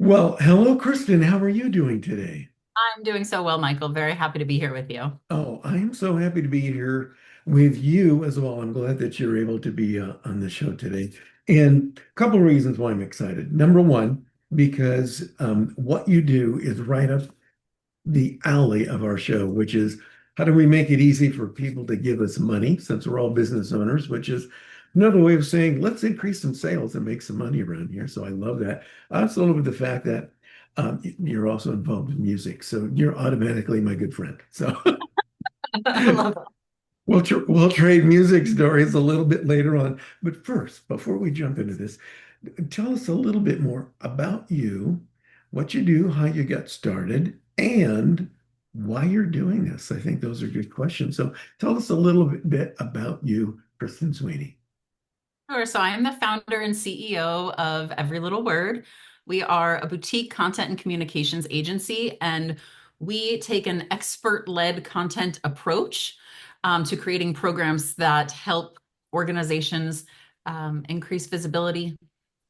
Well, hello, Kristen. How are you doing today? I'm doing so well, Michael. Very happy to be here with you. Oh, I'm so happy to be here with you as well. I'm glad that you're able to be on the show today. And a couple of reasons why I'm excited. Number one, because what you do is right up the alley of our show, which is how do we make it easy for people to give us money since we're all business owners, which is another way of saying let's increase some sales and make some money around here. So I love that. I also love the fact that you're also involved in music. So you're automatically my good friend. So I love it. we'll trade music stories a little bit later on. But first, before we jump into this, tell us a little bit more about you, what you do, how you got started, and why you're doing this. I think those are good questions. So tell us a little bit about you, Kristen Sweeney. Sure. So I am the founder and CEO of Every Little Word. We are a boutique content and communications agency, and we take an expert-led content approach to creating programs that help organizations increase visibility,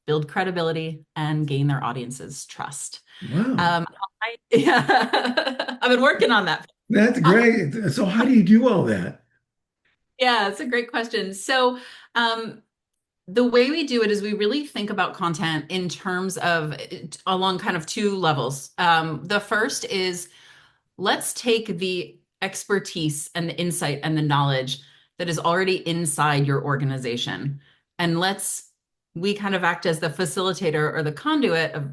build credibility, and gain their audience's trust. Wow, Um, yeah, I've been working on that. that's great. So how do you do all that? Yeah, it's a great question. So, the way we do it is we really think about content in terms of along kind of two levels. The first is let's take the expertise and the insight and the knowledge that is already inside your organization, and we kind of act as the facilitator or the conduit of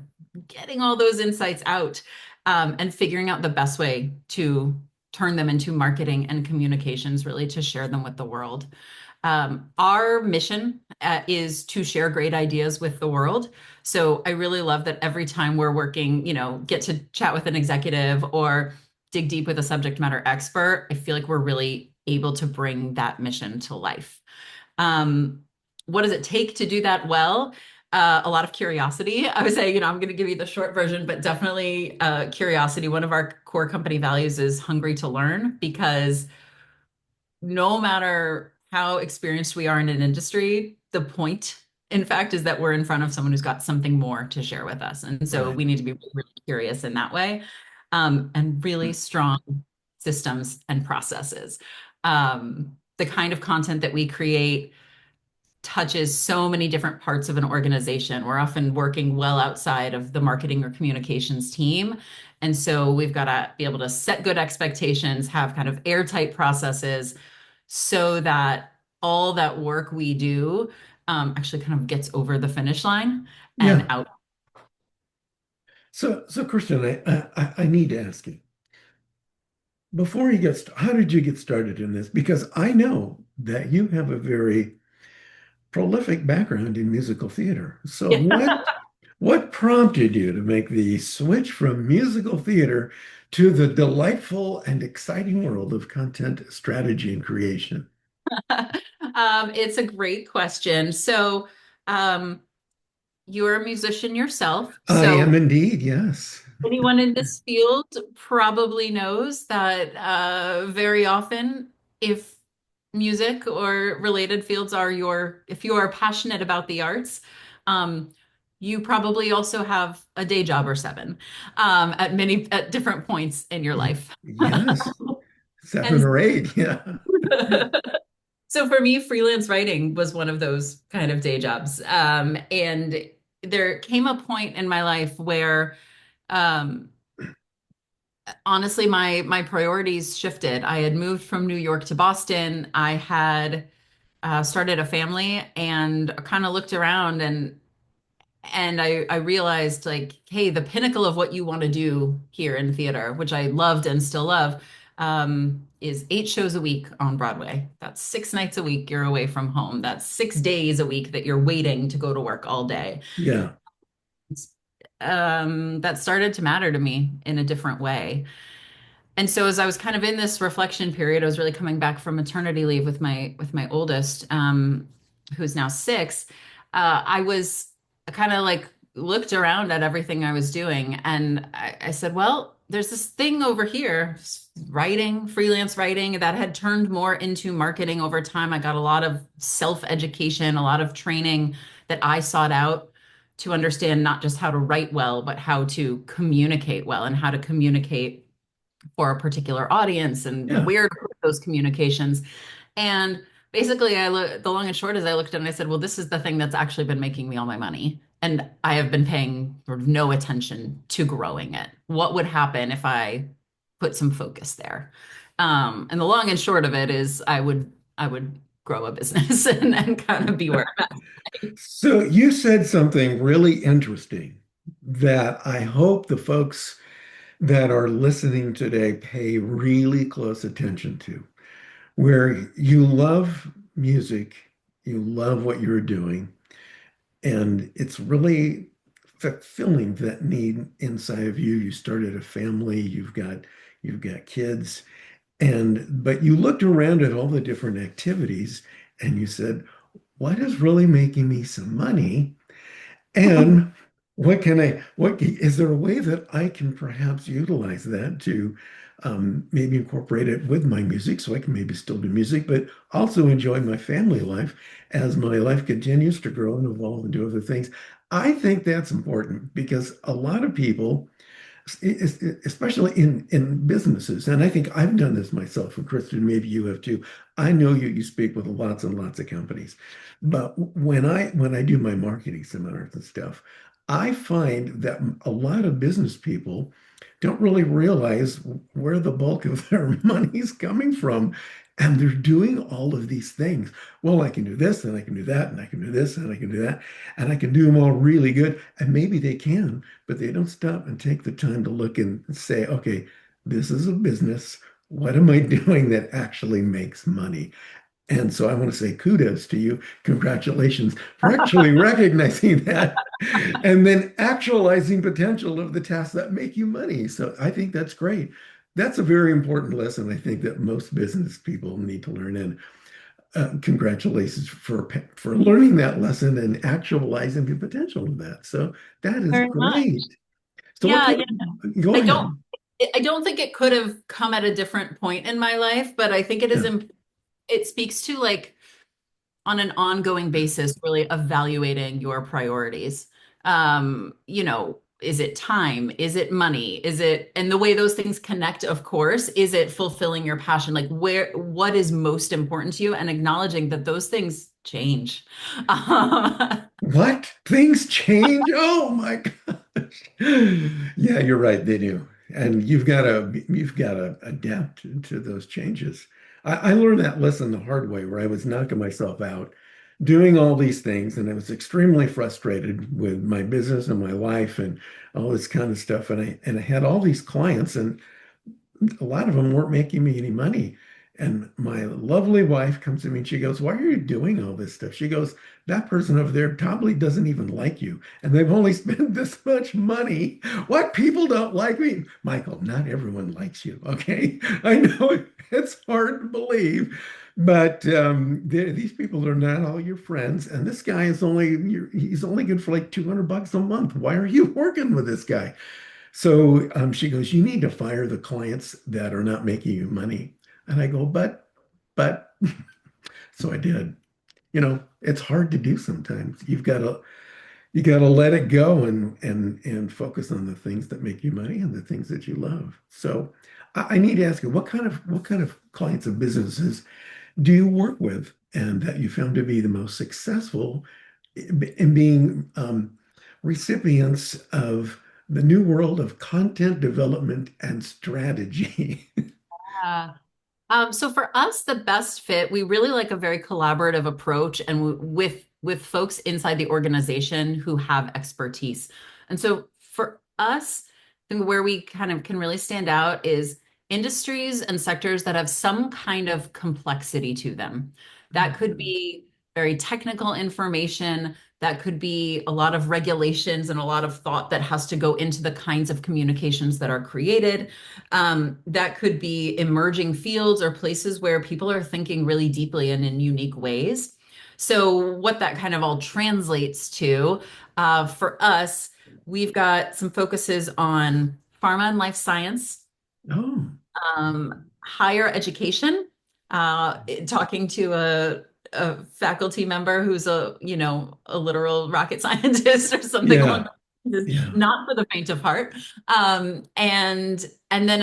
getting all those insights out and figuring out the best way to turn them into marketing and communications, really to share them with the world. Our mission is to share great ideas with the world. So I really love that every time we're working, get to chat with an executive or dig deep with a subject matter expert, I feel like we're really able to bring that mission to life. Um, what does it take to do that well? A lot of curiosity. I would say, I'm going to give you the short version, but definitely curiosity. One of our core company values is hungry to learn because no matter how experienced we are in an industry, the point, in fact, is that we're in front of someone who's got something more to share with us. And so Right. we need to be really curious in that way, and really strong systems and processes. The kind of content that we create touches so many different parts of an organization. We're often working well outside of the marketing or communications team. And so we've got to be able to set good expectations, have kind of airtight processes so that all that work we do actually kind of gets over the finish line and Yeah. out. So Kristen, I need to ask you before you how did you get started in this? Because I know that you have a very prolific background in musical theater. So what prompted you to make the switch from musical theater to the delightful and exciting world of content strategy and creation? It's a great question. So, um, you're a musician yourself. I am So, indeed, yes. anyone in this field probably knows that very often, if music or related fields if you are passionate about the arts, um, you probably also have a day job or seven at different points in your life. Yes, seven And or eight, yeah. so for me, freelance writing was one of those kind of day jobs. And there came a point in my life where um, honestly my priorities shifted. I had moved from New York to Boston. I had started a family and kind of looked around and I realized like, hey, the pinnacle of what you want to do here in theater, which I loved and still love, is 8 shows a week on Broadway. That's 6 nights a week you're away from home. That's 6 days a week that you're waiting to go to work all day. Yeah, That started to matter to me in a different way. And so as I was kind of in this reflection period, I was really coming back from maternity leave with my oldest, who's now 6. I was kind of like looked around at everything I was doing, and I said, "Well, there's this thing over here, writing, freelance writing, that had turned more into marketing over time. I got a lot of self-education, a lot of training that I sought out to understand not just how to write well, but how to communicate well and how to communicate for a particular audience and Yeah. where to put those communications. And basically, the long and short is I looked at it and I said, well, this is the thing that's actually been making me all my money. And I have been paying sort of no attention to growing it. What would happen if I put some focus there? And the long and short of it is I would grow a business and kind of be where I'm at. So you said something really interesting that I hope the folks that are listening today pay really close attention to, where you love music, you love what you're doing, and it's really fulfilling that need inside of you. You started a family, you've got kids, and but you looked around at all the different activities and you said, what is really making me some money? And is there a way that I can perhaps utilize that to maybe incorporate it with my music so I can maybe still do music, but also enjoy my family life as my life continues to grow and evolve and do other things? I think that's important because a lot of people especially in businesses, and I think I've done this myself, and Kristen, maybe you have too. I know you speak with lots and lots of companies, but when I do my marketing seminars and stuff, I find that a lot of business people don't really realize where the bulk of their money is coming from. And they're doing all of these things. Well, I can do this, and I can do that, and I can do this, and I can do that, and I can do them all really good. And maybe they can, but they don't stop and take the time to look and say, okay, this is a business. What am I doing that actually makes money? And so I want to say kudos to you. Congratulations for actually recognizing that and then actualizing potential of the tasks that make you money. So I think that's great. That's a very important lesson I think that most business people need to learn. And congratulations for learning that lesson and actualizing the potential of that. So that is Very much. great. So what Yeah, kind yeah. go I don't ahead. I don't think it could have come at a different point in my life, but I think it is Yeah. it speaks to like on an ongoing basis, really evaluating your priorities. Is it time? Is it money? And the way those things connect, of course, is it fulfilling your passion? Like what is most important to you and acknowledging that those things change. What? Things change? Oh my gosh. Yeah, you're right, they do. And you've got to adapt to those changes. I learned that lesson the hard way where I was knocking myself out doing all these things and I was extremely frustrated with my business and my life and all this kind of stuff. And I had all these clients and a lot of them weren't making me any money. And my lovely wife comes to me and she goes, why are you doing all this stuff? She goes, that person over there probably doesn't even like you. And they've only spent this much money. What? People don't like me? Michael, not everyone likes you. Okay. I know it's hard to believe, but these people are not all your friends. And this guy he's only good for like 200 bucks a month. Why are you working with this guy? So she goes, you need to fire the clients that are not making you money. And I go, but, so I did. It's hard to do sometimes. You got to let it go and focus on the things that make you money and the things that you love. So I need to ask you, what kind of clients and businesses do you work with and that you found to be the most successful in being recipients of the new world of content development and strategy? Yeah. So for us, the best fit, we really like a very collaborative approach and with folks inside the organization who have expertise. And so for us, I think where we kind of can really stand out is industries and sectors that have some kind of complexity to them. That could be very technical information. That could be a lot of regulations and a lot of thought that has to go into the kinds of communications that are created. That could be emerging fields or places where people are thinking really deeply and in unique ways. So, what that kind of all translates to for us, we've got some focuses on pharma and life science, Oh, higher education, talking to a faculty member who's a literal rocket scientist or something along Yeah. those lines. Yeah. Not for the faint of heart. And then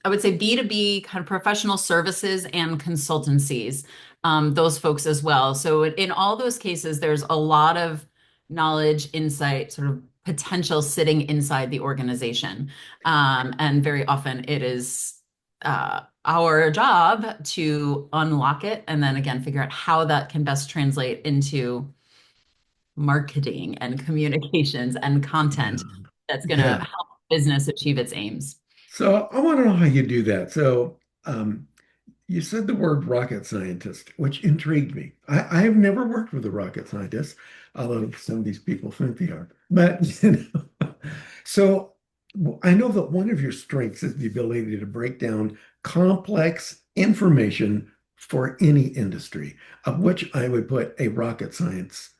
I would say B2B kind of professional services and consultancies, those folks as well. So in all those cases, there's a lot of knowledge, insight, sort of potential sitting inside the organization. And very often it is our job to unlock it and then again figure out how that can best translate into marketing and communications and Yeah. content that's going to Yeah. help business achieve its aims. So I want to know how you do that. So you said the word rocket scientist, which intrigued me. I have never worked with a rocket scientist, although some of these people think they are. But so I know that one of your strengths is the ability to break down complex information for any industry, of which I would put a rocket science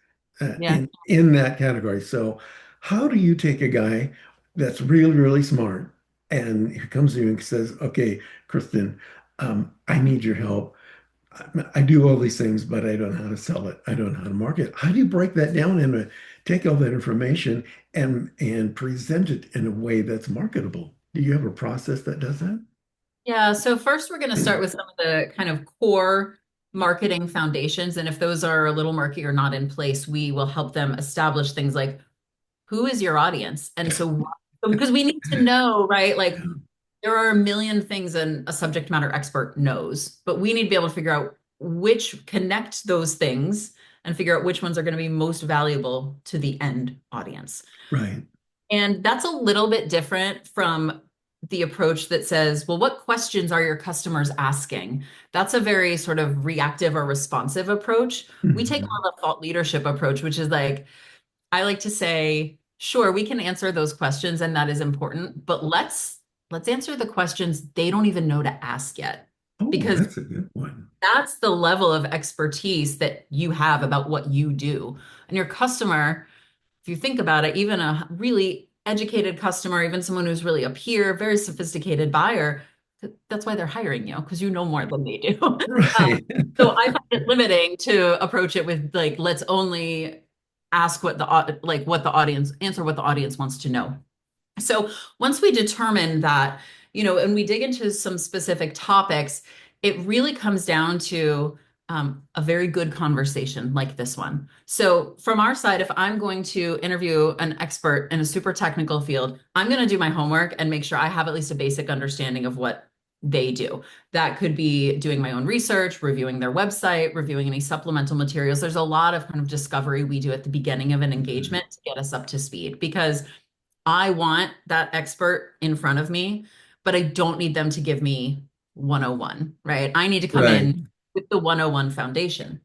Yeah. in that category. So how do you take a guy that's really, really smart and he comes to you and says, "Okay, Kristen, I need your help. I do all these things, but I don't know how to sell it. I don't know how to market it." How do you break that down and take all that information and present it in a way that's marketable? Do you have a process that does that? Yeah, so first we're going to start with some of the kind of core marketing foundations. And if those are a little murky or not in place, we will help them establish things like who is your audience? And so, because we need to know, right? Like there are a million things a subject matter expert knows, but we need to be able to figure out which connect those things and figure out which ones are going to be most valuable to the end audience. Right, And that's a little bit different from the approach that says, well, what questions are your customers asking? That's a very sort of reactive or responsive approach. We take mhm, more of a thought leadership approach, which is like, I like to say, sure, we can answer those questions and that is important, but let's answer the questions they don't even know to ask yet. oh, Because that's a good one. that's the level of expertise that you have about what you do. And your customer, if you think about it, even a really educated customer, even someone who's really a peer, very sophisticated buyer, that's why they're hiring you, because you know more than they do. Right. So I find it limiting to approach it with like, let's only ask what the audience answer what the audience wants to know. So once we determine that, and we dig into some specific topics, it really comes down to a very good conversation like this one. So from our side, if I'm going to interview an expert in a super technical field, I'm going to do my homework and make sure I have at least a basic understanding of what they do. That could be doing my own research, reviewing their website, reviewing any supplemental materials. There's a lot of kind of discovery we do at the beginning of an Mhm. engagement to get us up to speed because I want that expert in front of me, but I don't need them to give me 101, right? I need to come Right. in with the 101 foundation.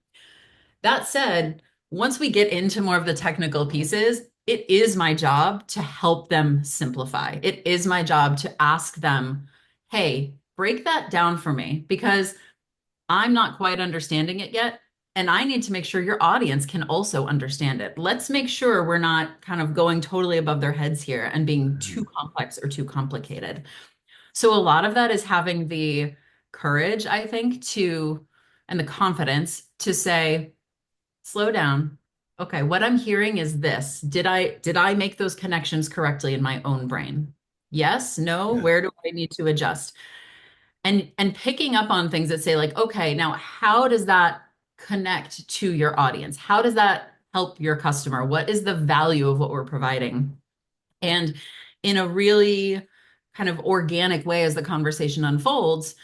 That said, once we get into more of the technical pieces, it is my job to help them simplify. It is my job to ask them, hey, break that down for me because I'm not quite understanding it yet. And I need to make sure your audience can also understand it. Let's make sure we're not kind of going totally above their heads here and being too complex or too complicated. So, a lot of that is having the courage, I think, and the confidence to say, slow down. Okay, what I'm hearing is this. Did I make those connections correctly in my own brain? Yes, no, Yeah. where do I need to adjust? And picking up on things that say like, okay, now how does that connect to your audience? How does that help your customer? What is the value of what we're providing? And in a really kind of organic way as the conversation unfolds,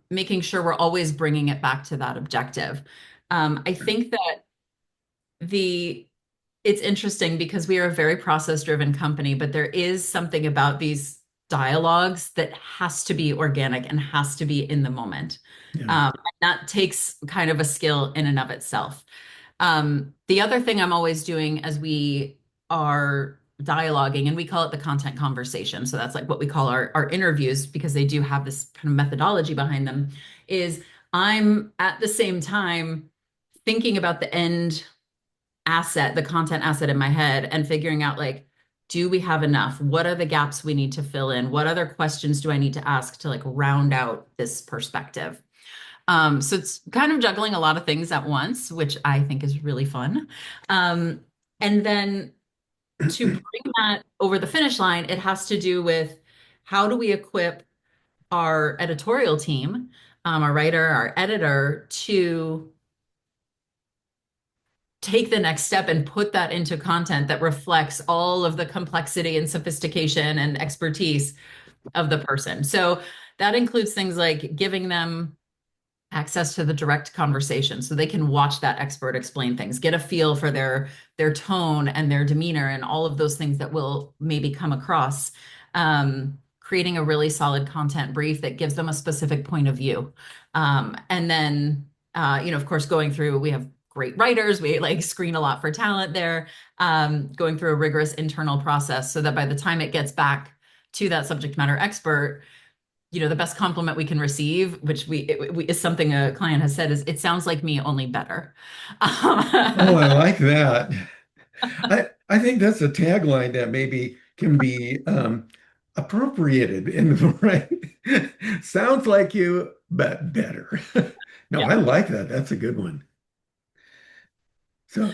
making sure we're always bringing it back to that objective. I think that the it's interesting because we are a very process driven company, but there is something about these dialogues that has to be organic and has to be in the moment. Yeah. And that takes kind of a skill in and of itself. The other thing I'm always doing as we are dialoguing, and we call it the content conversation. So that's like what we call our interviews because they do have this kind of methodology behind them, is I'm at the same time thinking about the end asset, the content asset in my head and figuring out like, do we have enough? What are the gaps we need to fill in? What other questions do I need to ask to like round out this perspective? So it's kind of juggling a lot of things at once, which I think is really fun. Um, and then to bring that over the finish line, it has to do with how do we equip our editorial team, our writer, our editor, to take the next step and put that into content that reflects all of the complexity and sophistication and expertise of the person. So that includes things like giving them access to the direct conversation so they can watch that expert explain things, get a feel for their tone and their demeanor and all of those things that will maybe come across. Creating a really solid content brief that gives them a specific point of view. And then of course, going through, we have great writers, we like screen a lot for talent there, going through a rigorous internal process so that by the time it gets back to that subject matter expert, the best compliment we can receive, which is something a client has said, is it sounds like me, only better. Oh, I like that. I think that's a tagline that maybe can be appropriated in the right. Sounds like you, but better. No, Yeah. I like that. That's a good one. So,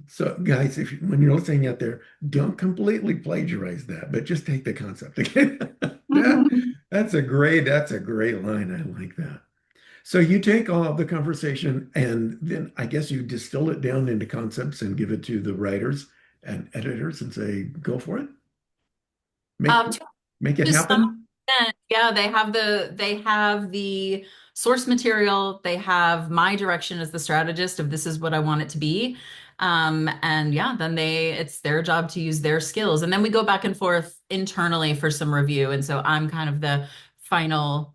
so guys, if when you're listening out there, don't completely plagiarize that, but just take the concept again. That's a great line. I like that. So you take all of the conversation and then I guess you distill it down into concepts and give it to the writers and editors and say, go for it. Make To make it to some happen. extent, yeah, they have the source material, they have my direction as the strategist of this is what I want it to be. And yeah, then it's their job to use their skills. And then we go back and forth internally for some review. And so I'm kind of the final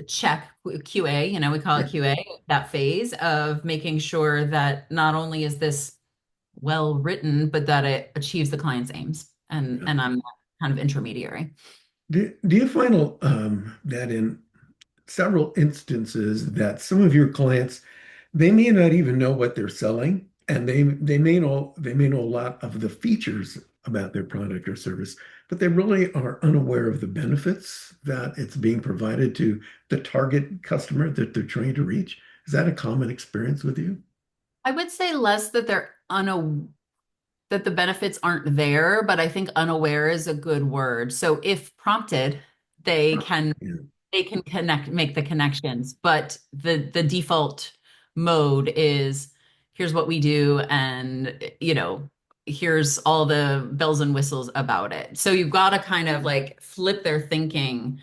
check QA, we call it Yeah, QA, that phase of making sure that not only is this well written, but that it achieves the client's aims. And yeah. and I'm kind of intermediary. Do you find that in several instances that some of your clients they may not even know what they're selling, and they may know a lot of the features about their product or service, but they really are unaware of the benefits that it's being provided to the target customer that they're trying to reach. Is that a common experience with you? I would say less that they're unaware that the benefits aren't there, but I think unaware is a good word. So if prompted, they can Yeah. they can make the connections, but the default mode is here's what we do, and here's all the bells and whistles about it. So you've got to kind of like flip their thinking,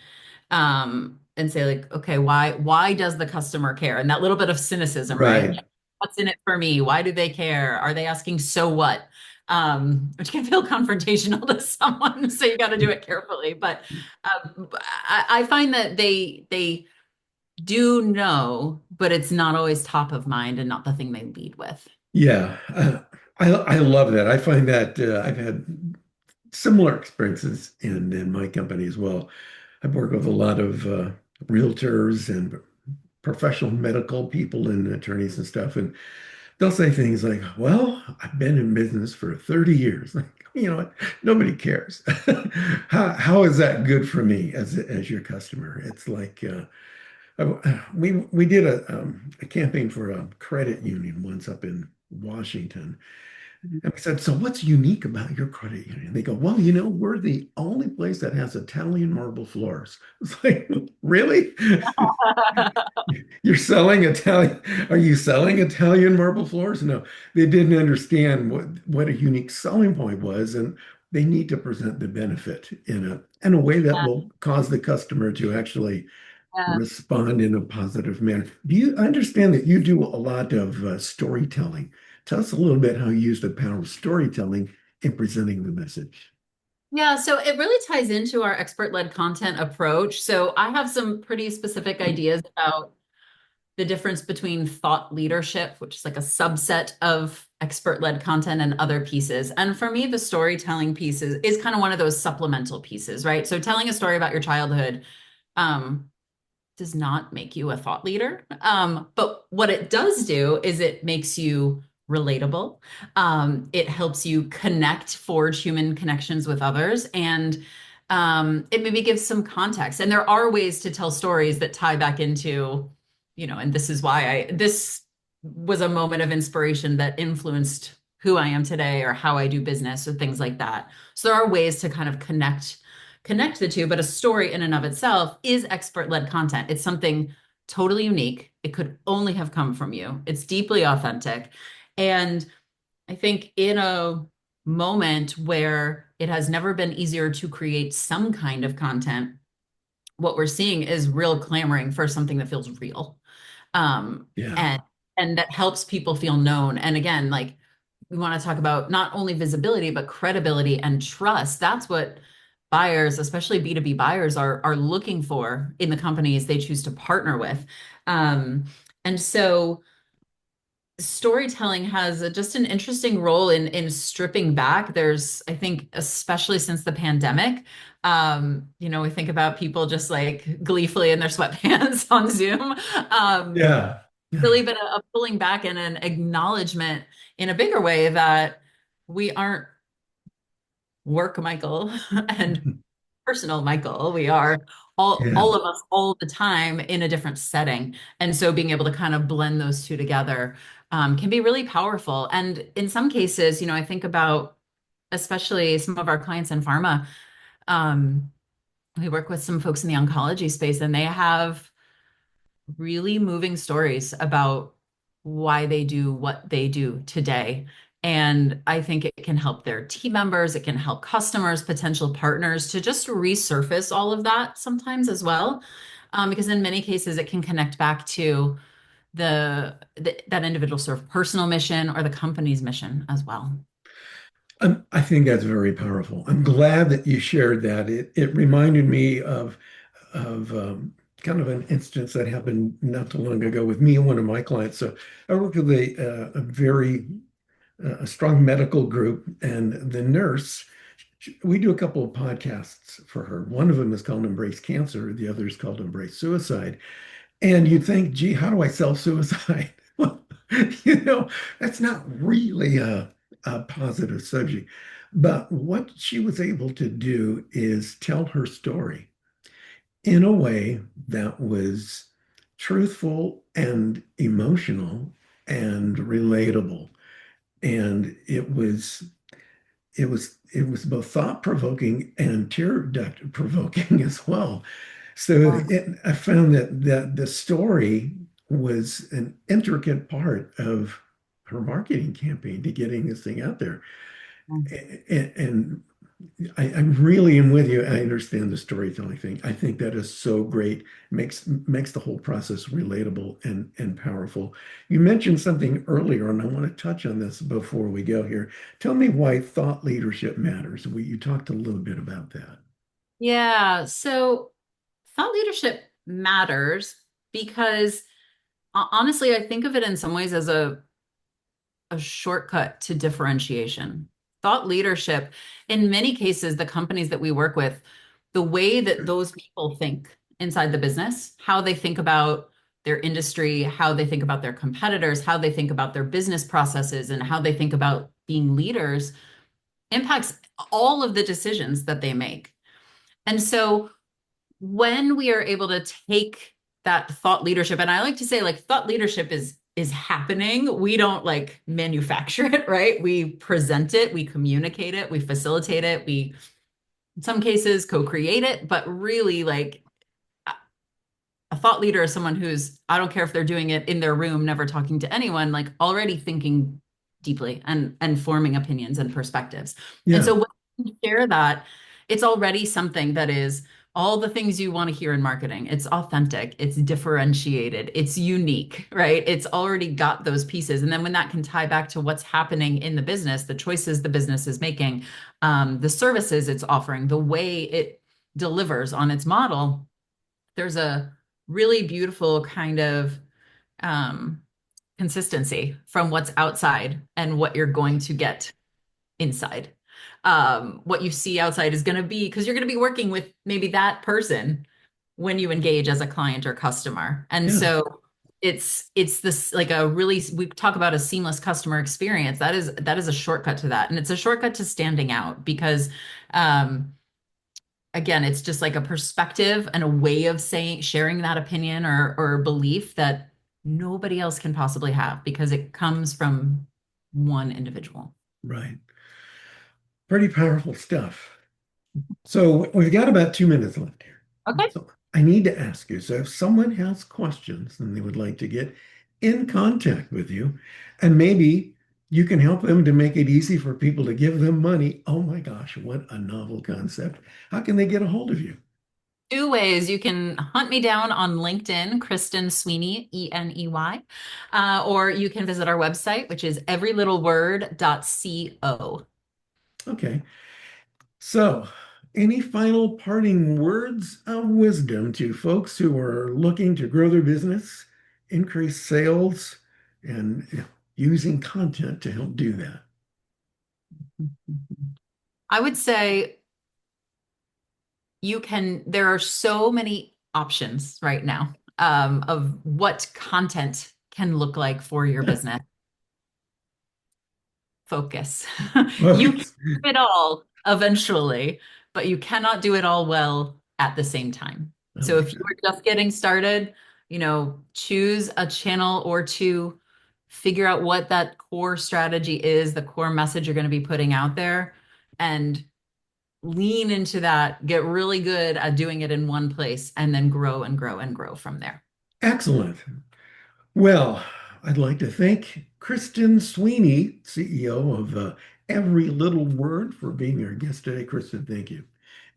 and say like, okay, why does the customer care? And that little bit of cynicism, right? Right. Like, what's in it for me? Why do they care? Are they asking so what? Which can feel confrontational to someone, so you got to do it carefully. But I find that they do know, but it's not always top of mind and not the thing they lead with. Yeah. I love that. I find that I've had similar experiences in my company as well. I've worked with a lot of realtors and professional medical people and attorneys and stuff, and they'll say things like, "Well, I've been in business for 30 years." Like, you know what? Nobody cares. How is that good for me as your customer? It's like we did a campaign for a credit union once up in Washington, and we said, "So what's unique about your credit union?" They go, "Well, we're the only place that has Italian marble floors." It's like, really? You're selling Italian? Are you selling Italian marble floors? No, they didn't understand what a unique selling point was, and they need to present the benefit in a way that will cause the customer to actually Yeah. respond in a positive manner. Do you understand that you do a lot of storytelling? Tell us a little bit how you use the power of storytelling in presenting the message. Yeah, so it really ties into our expert-led content approach. So I have some pretty specific ideas about the difference between thought leadership, which is like a subset of expert-led content, and other pieces. And for me, the storytelling piece is kind of one of those supplemental pieces, right? So telling a story about your childhood um, does not make you a thought leader. But what it does do is it makes you relatable. It helps you connect, forge human connections with others. And It maybe gives some context. And there are ways to tell stories that tie back into, and this is why this was a moment of inspiration that influenced who I am today or how I do business or things like that. So there are ways to kind of connect the two, but a story in and of itself is expert-led content. It's something totally unique. It could only have come from you. It's deeply authentic. And I think in a moment where it has never been easier to create some kind of content, what we're seeing is real clamoring for something that feels real. Um, Yeah. and and that helps people feel known. And again, like we want to talk about not only visibility, but credibility and trust. That's what buyers, especially B2B buyers, are looking for in the companies they choose to partner with. Um, and so storytelling has just an interesting role in stripping back. There's, I think, especially since the pandemic, we think about people just like gleefully in their sweatpants on Zoom. Yeah. Really been a pulling back and an acknowledgement in a bigger way that we aren't work Michael and personal Michael. We are all Yeah. of us all the time in a different setting. And so being able to kind of blend those two together can be really powerful. And in some cases, I think about especially some of our clients in pharma. Um, we work with some folks in the oncology space, and they have really moving stories about why they do what they do today. And I think it can help their team members, it can help customers, potential partners to just resurface all of that sometimes as well. Because in many cases, it can connect back to that individual sort of personal mission or the company's mission as well. I think that's very powerful. I'm glad that you shared that. It reminded me of kind of an instance that happened not too long ago with me and one of my clients. So I work with a very a strong medical group, and the nurse. We do a couple of podcasts for her. One of them is called Embrace Cancer. The other is called Embrace Suicide. And you'd think, gee, how do I sell suicide? Well, you know, that's not really a positive subject. But what she was able to do is tell her story in a way that was truthful and emotional and relatable. And it was both thought-provoking and tear-provoking as well. So Yeah. I found that the story was an intricate part of her marketing campaign to getting this thing out there. And I really am with you. I understand the storytelling thing. I think that is so great. Makes the whole process relatable and powerful. You mentioned something earlier, and I want to touch on this before we go here. Tell me why thought leadership matters. You talked a little bit about that. Yeah. So thought leadership matters because honestly, I think of it in some ways as a shortcut to differentiation. Thought leadership, in many cases, the companies that we work with, the way that those people think inside the business, how they think about their industry, how they think about their competitors, how they think about their business processes, and how they think about being leaders impacts all of the decisions that they make. And so when we are able to take that thought leadership, and I like to say like thought leadership is happening. We don't like manufacture it, right? We present it, we communicate it, we facilitate it, we in some cases co-create it, but really like a thought leader is someone who's, I don't care if they're doing it in their room, never talking to anyone, like already thinking deeply and forming opinions and perspectives. And so Yeah, when you share that, it's already something that is all the things you want to hear in marketing. It's authentic, it's differentiated, it's unique, right? It's already got those pieces. And then when that can tie back to what's happening in the business, the choices the business is making, the services it's offering, the way it delivers on its model, there's a really beautiful kind of um, consistency from what's outside and what you're going to get inside. What you see outside is going to be because you're going to be working with maybe that person when you engage as a client or customer. And yeah. so it's this like a really we talk about a seamless customer experience. That is a shortcut to that. And it's a shortcut to standing out because um again, it's just like a perspective and a way of saying, sharing that opinion or belief that nobody else can possibly have because it comes from one individual. Right. Pretty powerful stuff. So we've got about 2 minutes left here. Okay. So I need to ask you, so if someone has questions and they would like to get in contact with you, and maybe you can help them to make it easy for people to give them money. Oh my gosh, what a novel concept. How can they get a hold of you? Two ways you can hunt me down on LinkedIn, Kristen Sweeney, Eney, or you can visit our website, which is everylittleword.co. Okay. So, any final parting words of wisdom to folks who are looking to grow their business, increase sales, and using content to help do that? I would say there are so many options right now of what content can look like for your business. Focus. You can Focus. do it all eventually, but you cannot do it all well at the same time. I So like if you that. are just getting started, choose a channel or two, figure out what that core strategy is, the core message you're going to be putting out there, and lean into that, get really good at doing it in one place, and then grow and grow and grow from there. Excellent. Well, I'd like to thank Kristen Sweeney, CEO of Every Little Word, for being our guest today. Kristen, thank you.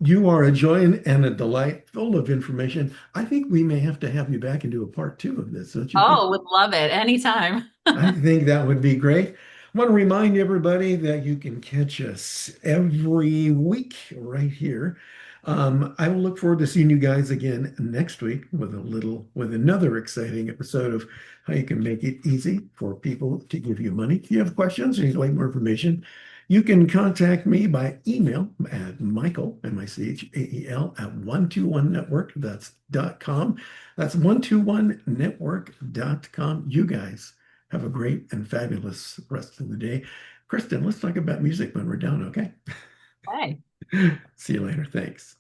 You are a joy and a delight, full of information. I think we may have to have you back and do a part two of this, don't you think? Oh, would love it anytime. I think that would be great. I want to remind everybody that you can catch us every week right here. I will look forward to seeing you guys again next week with another exciting episode of how you can make it easy for people to give you money. If you have questions or you'd like more information, you can contact me by email at Michael, Michael, at 121network. That's .com. That's 121network.com. You guys have a great and fabulous rest of the day. Kristen, let's talk about music when we're done, okay? Okay. See you later. Thanks.